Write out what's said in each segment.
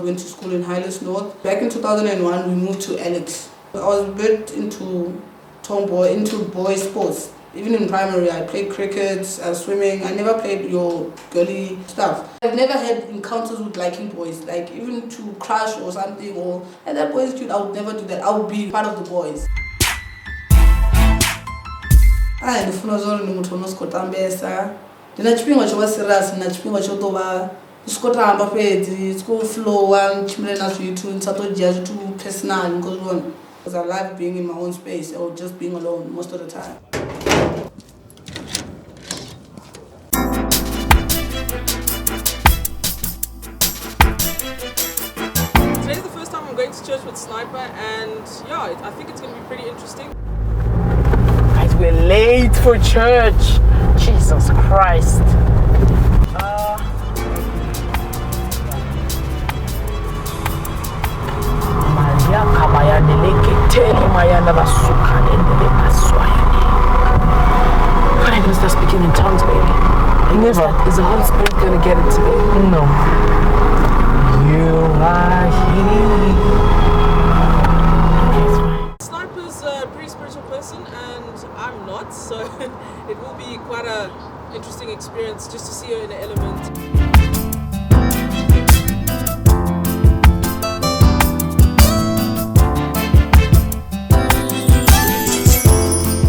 went to school in Highlands North. Back in 2001, we moved to Alex. I was a bit into boy sports. Even in primary, I played cricket, swimming. I never played your girly stuff. I've never had encounters with liking boys, like even to crush or something, or and that boy is cute. I would never do that. I would be part of the boys. Ndifuna zori ndimuthi unosikotambesa. Ndina chipingo choba serious, ndina chipingo chotoba sikotamba fedzi, sikuflowa, ndichimile na zvithu, ndisatodzia zvithu personal because I like being in my own space or just being alone most of the time. Today's the first time I'm going to church with Snyper, and yeah, I think it's going to be pretty interesting. Guys, we're late for church. Jesus Christ. Maria kabaya neleketeli mayana basukane nelekaswayane. When are you going to start speaking in tongues, baby? Never. Is the Holy Spirit going to get it today? No. You are here. Sniper's a pretty spiritual person and I'm not, so it will be quite an interesting experience just to see her in an element.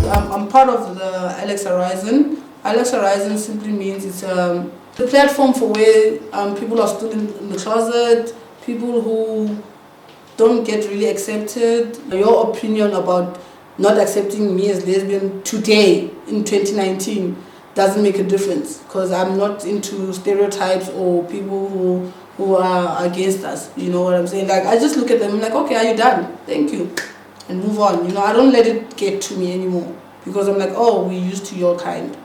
I'm part of the Alex Horizon. Alex Horizon simply means it's a platform for where people are still in the closet, people who don't get really accepted. Your opinion about not accepting me as lesbian today in 2019 doesn't make a difference because I'm not into stereotypes or people who are against us. You know what I'm saying? Like I just look at them and like, okay, are you done? Thank you, and move on. You know, I don't let it get to me anymore because I'm like, oh, we're used to your kind.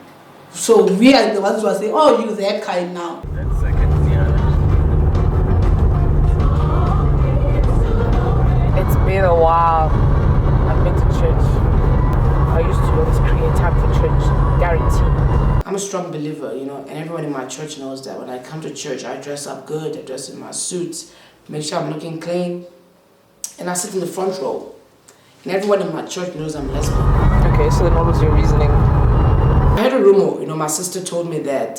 So we are the ones who are saying, oh, you're that kind now. It's been a while. I've been to church. I used to always create time for church, guarantee. I'm a strong believer, you know, and everyone in my church knows that when I come to church, I dress up good, I dress in my suit, make sure I'm looking clean, and I sit in the front row. And everyone in my church knows I'm lesbian. Okay, so then what was your reasoning? I heard a rumor, you know, my sister told me that,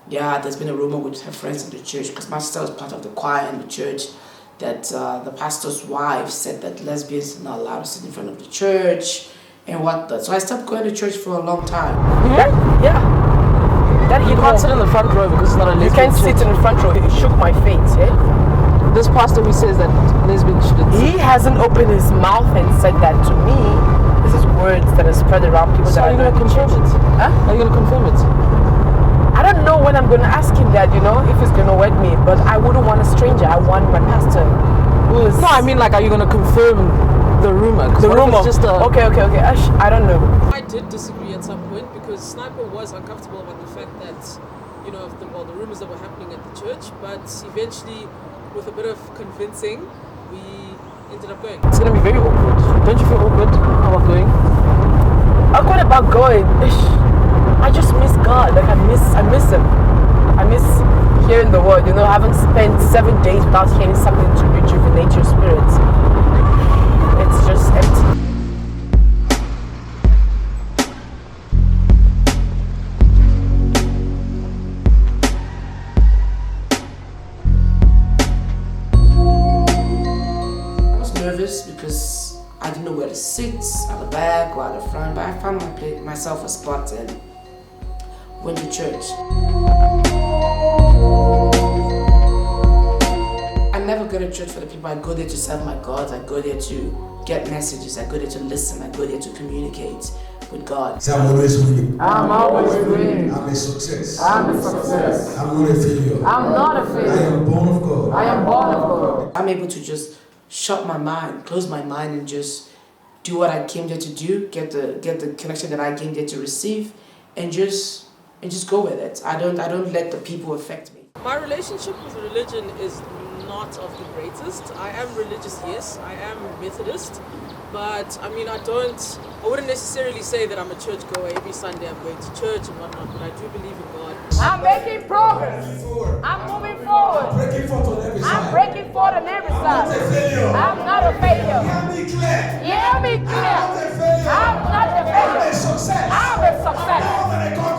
there's been a rumor with her friends in the church, because my sister was part of the choir in the church, that the pastor's wife said that lesbians are not allowed to sit in front of the church, and whatnot. So I stopped going to church for a long time. Yeah. That you can't sit in the front row because it's not a lesbian. You can't sit in the front row. It shook my faith, yeah? This pastor who says that lesbians shouldn't sit. He hasn't opened his mouth and said that to me. This is words that are spread around people. So that are you going to confirm it? Huh? Are you going to confirm it? I don't know when I'm going to ask him that, you know, if he's going to wed me. But I wouldn't want a stranger. I want my pastor. Who is... No, I mean, like, are you going to confirm the rumor? The rumor? Just Okay. I don't know. I did disagree at some point because Sniper was uncomfortable about the fact that, you know, the rumors that were happening at the church. But eventually, with a bit of convincing, we ended up going. It's going to be very awkward. Don't you feel awkward about going? Awkward about going? I just miss God. Like I miss him. I miss hearing the word. You know, I haven't spent 7 days without hearing something to rejuvenate your spirit. It's just empty. I was nervous because I didn't know where to sit, at the back or at the front, but I found myself a spot and went to church. I never go to church for the people. I go there to serve my God. I go there to get messages. I go there to listen. I go there to communicate with God. So I'm always winning. I'm always winning. I'm a success. I'm a success. I'm not a failure. I'm not a failure. I am born of God. I am born of God. I'm able to just shut my mind, close my mind, and just do what I came there to do, get the connection that I came there to receive, and just go with it. I don't let the people affect me. My relationship with religion is not not of the greatest. I am religious, yes. I am Methodist. But I mean, I wouldn't necessarily say that I'm a church goer. Every Sunday I'm going to church and whatnot, but I do believe in God. I'm making progress. I'm moving forward. Breaking forth on every side. I'm breaking forth on every side. I'm not a failure. Hear me clear. Hear me clear. I'm not a failure. I'm a success. I'm a success.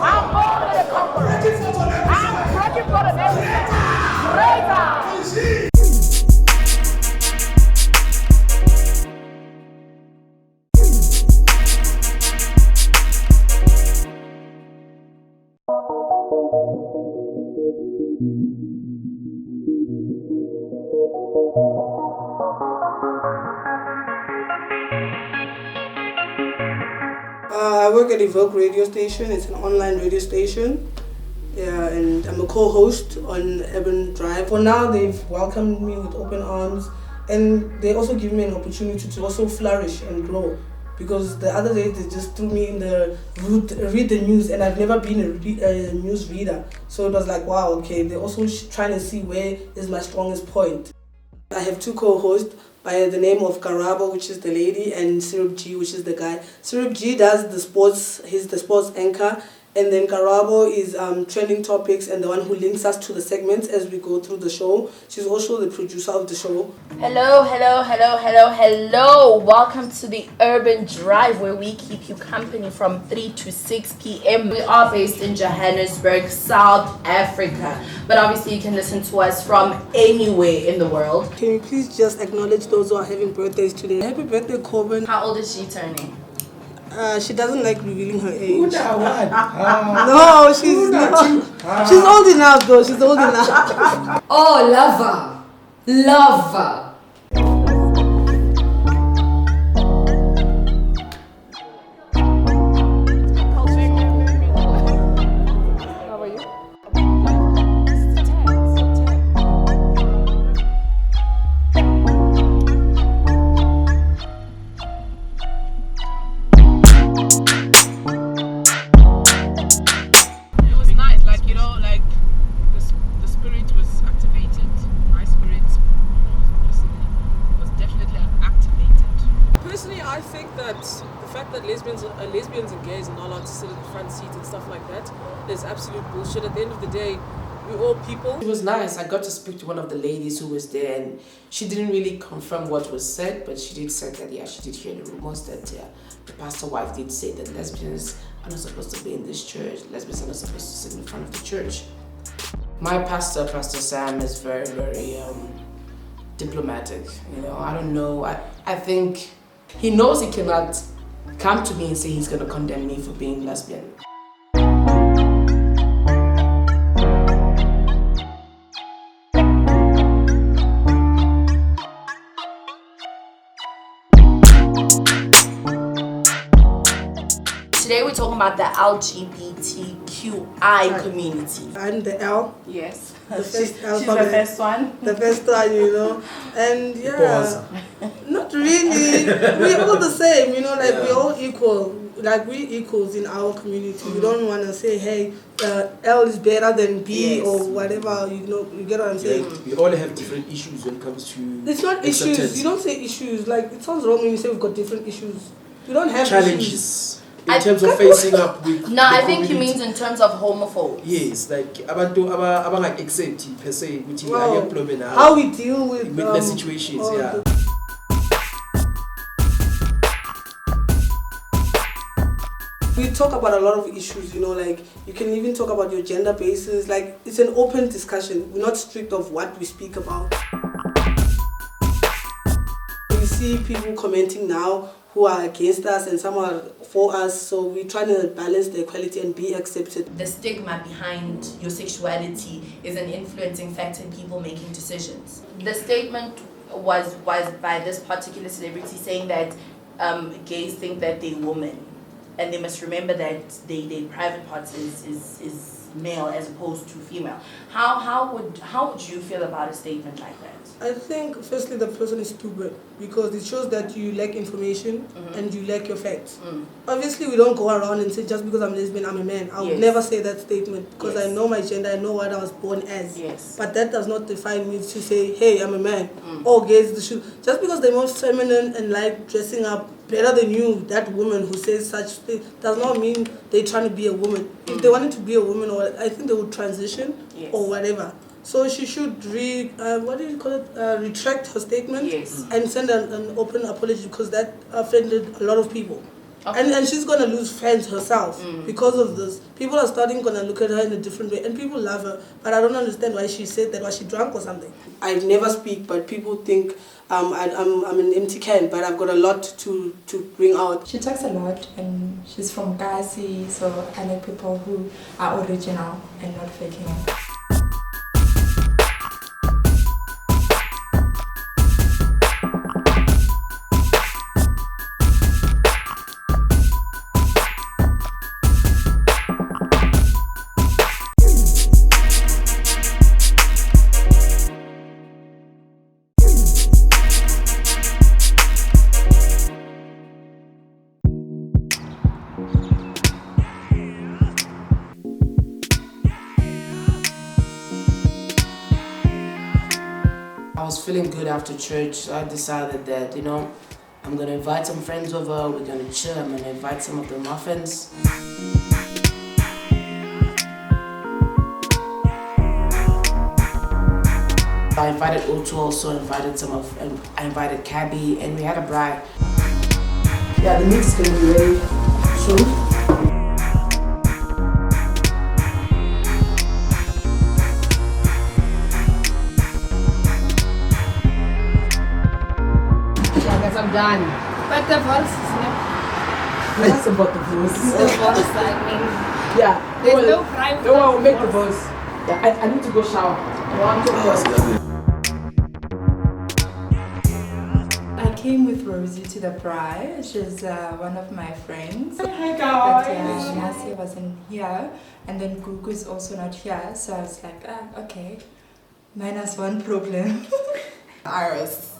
I'm more than a conqueror. Breaking forth on every I'm side. breaking forth on every side. Greater. I work at Evoke radio station. It's an online radio station. Yeah, and I'm a co-host on Urban Drive. For now, they've welcomed me with open arms, and they also give me an opportunity to also flourish and grow. Because the other day they just threw me in the read the news, and I've never been a news reader. So it was like, wow, okay, they're also trying to see where is my strongest point. I have two co-hosts by the name of Karabo, which is the lady, and Syrup G, which is the guy. Syrup G does the sports, he's the sports anchor, and then Karabo is trending topics and the one who links us to the segments as we go through the show. She's also the producer of the show. Hello, hello, hello, hello, hello. Welcome to the Urban Drive, where we keep you company from 3 to 6 p.m. We are based in Johannesburg, South Africa. But obviously you can listen to us from anywhere in the world. Can you please just acknowledge those who are having birthdays today? Happy birthday, Corbin. How old is she turning? She doesn't like revealing her age. Who that one? No, she's not. She's old enough though. She's old enough. Oh, lover. Lover. Lesbians and gays are not allowed to sit in the front seat and stuff like that is absolute bullshit. At the end of the day, we're all people. It was nice. I got to speak to one of the ladies who was there, and she didn't really confirm what was said, but she did say that, yeah, she did hear the rumors that the pastor wife did say that lesbians are not supposed to be in this church. Lesbians are not supposed to sit in front of the church. My pastor, Pastor Sam, is very, very diplomatic. You know, I don't know. I think he knows he cannot come to me and say he's going to condemn me for being lesbian. Today we're talking about the LGBTQI community. I'm the L. Yes. The first She's alphabet. the first one. The first one, you know. And yeah, not really. We're all the same, you know, like we're all equal. Like we're equals in our community. We don't want to say, hey, L is better than B Yes. or whatever, you know, you get what I'm saying? We all have different issues when it comes to It's not acceptance. issues. You don't say issues. Like, it sounds wrong when you say we've got different issues. We don't have issues. Challenges in terms of facing up with No, the I think he community. means in terms of homophobes. Yes, like abantu abang accept per se which Well, problem how we deal with the situations, all yeah. We talk about a lot of issues, you know, like you can even talk about your gender basis. Like, it's an open discussion. We're not strict of what we speak about. We see people commenting now who are against us and some are for us, so we're trying to balance the equality and be accepted. The stigma behind your sexuality is an influencing factor in people making decisions. The statement was by this particular celebrity saying that gays think that they're women and they must remember that their private parts is male as opposed to female. How would you feel about a statement like that? I think firstly the person is stupid because it shows that you lack information and you lack your facts. Obviously we don't go around and say just because I'm lesbian I'm a man. I would never say that statement because I know my gender, I know what I was born as. But that does not define me to say, hey, I'm a man. Or gays the shoe. Just because they're more feminine and like dressing up better than you, that woman who says such things does not mean they're trying to be a woman. If they wanted to be a woman, or I think they would transition or whatever. So she should retract her statement and send an open apology because that offended a lot of people. And she's going to lose fans herself because of this. People are starting going to look at her in a different way and people love her. But I don't understand why she said that. Was she drunk or something? I never speak, but people think I'm an empty can, but I've got a lot to bring out. She talks a lot and she's from Kasi, so I like people who are original and not faking it. I was feeling good after church, so I decided that, I'm going to invite some friends over, we're going to chill, I'm going to invite some of the muffins. I invited O2 also, I invited Cabby, and we had a bride. Yeah, the meat is going to be ready soon. I'm done. But the voice is not. That's about the voice. The voice, I mean. Yeah. There's no private. No one will make the voice. Yeah, I need to go shower. I came with Rosie to the bride. She's one of my friends. Hi guys. But Nasi wasn't here, and then Gugu's also not here. So I was like, okay, minus one problem. Iris.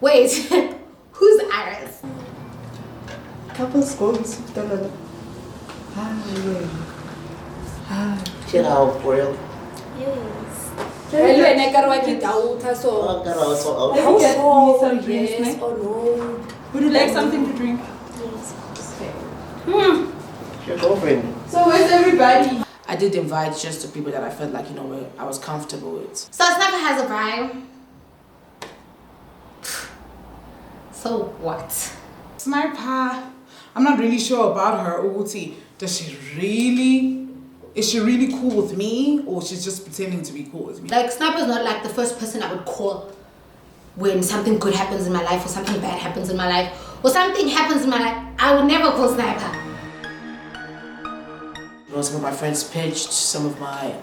Wait, who's Iris? Couples goals. Chill out, for real. Yes. Hello, and I got what you doubt, so. Yes or no? Would you like something to drink? Yes. Your girlfriend. So where's everybody? I did invite just the people that I felt like, I was comfortable with. So Snyper has a bride. So what? Sniper, I'm not really sure about her. Uguti, is she really cool with me, or she's just pretending to be cool with me? Like, Sniper's not like the first person I would call when something good happens in my life or something bad happens in my life or something happens in my life. I would never call Sniper. Some of my friends pitched, some of my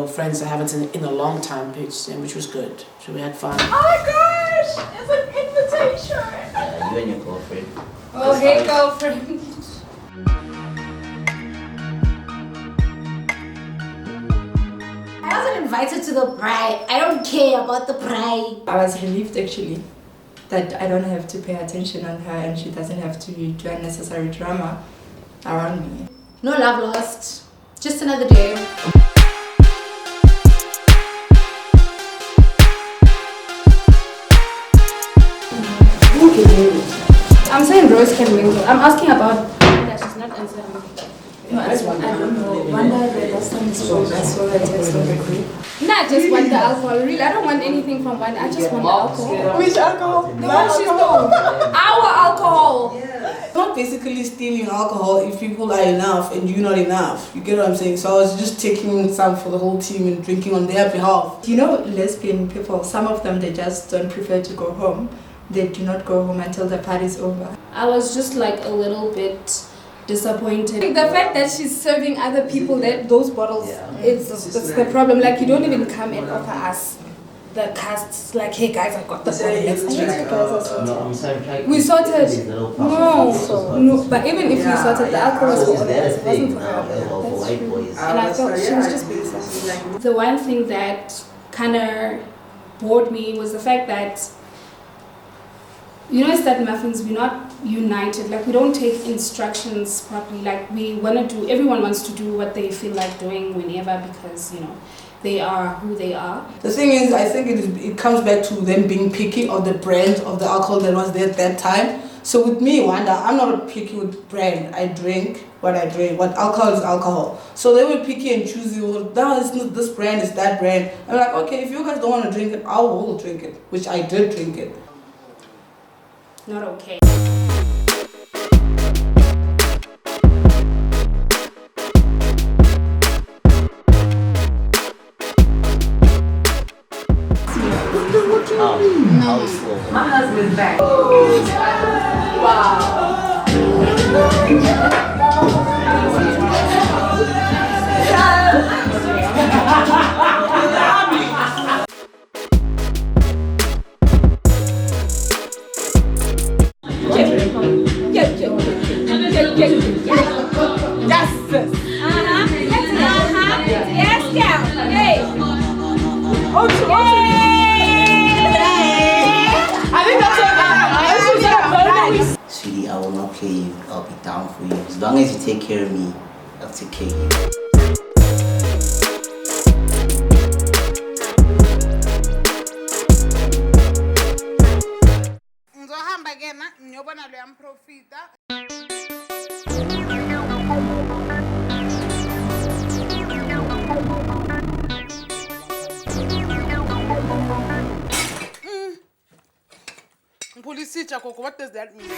friends I haven't seen in a long time pitched, and which was good. So we had fun. Oh my gosh, it's an invitation. You and your girlfriend. Oh, hey girlfriend. I wasn't invited to the bride. I don't care about the bride. I was relieved actually that I don't have to pay attention on her and she doesn't have to do unnecessary drama around me. No love lost. Just another day. I'm saying Rose can mingle. I'm asking about. Yeah, she's not answering. No, I don't know. Wanda, the last time I saw her text on the group. Not just want the alcohol, really. I don't want anything from Wanda. I just want the alcohol. Which alcohol? No, she's not. Our alcohol. It's not basically stealing alcohol if people are enough and you're not enough. You get what I'm saying? So I was just taking some for the whole team and drinking on their behalf. Lesbian people, some of them, they just don't prefer to go home. They do not go home until the party's over. I was just like a little bit disappointed. The fact that she's serving other people those bottles, it's the problem. Like, you don't even come and offer us. the casts like, hey guys, I got the bottle. Let's drink. No, I'm sorry. We sorted. No, but even if we sorted, the alcohol was for That us. It wasn't for for her. white boys. And I thought she was just being sassy. The one thing that kind of bored me was the fact that, you know, StudMuffinz, we're not united. Like, we don't take instructions properly. Like, everyone wants to do what they feel like doing whenever, because, you know, they are who they are. The thing is, I think it comes back to them being picky of the brand of the alcohol that was there at that time. So with me, Wanda, I'm not picky with brand. I drink what I drink. What alcohol is alcohol. So they were picky and choosy. Well, no, it's not this brand, it's that brand. I'm like, okay, if you guys don't want to drink it, I will drink it. Which I did drink it. Not okay. My husband's back. Wow. Sweetie, I will not play you. I'll be down for you. As long as you take care of me, I'll take care of you. Police, what does that mean?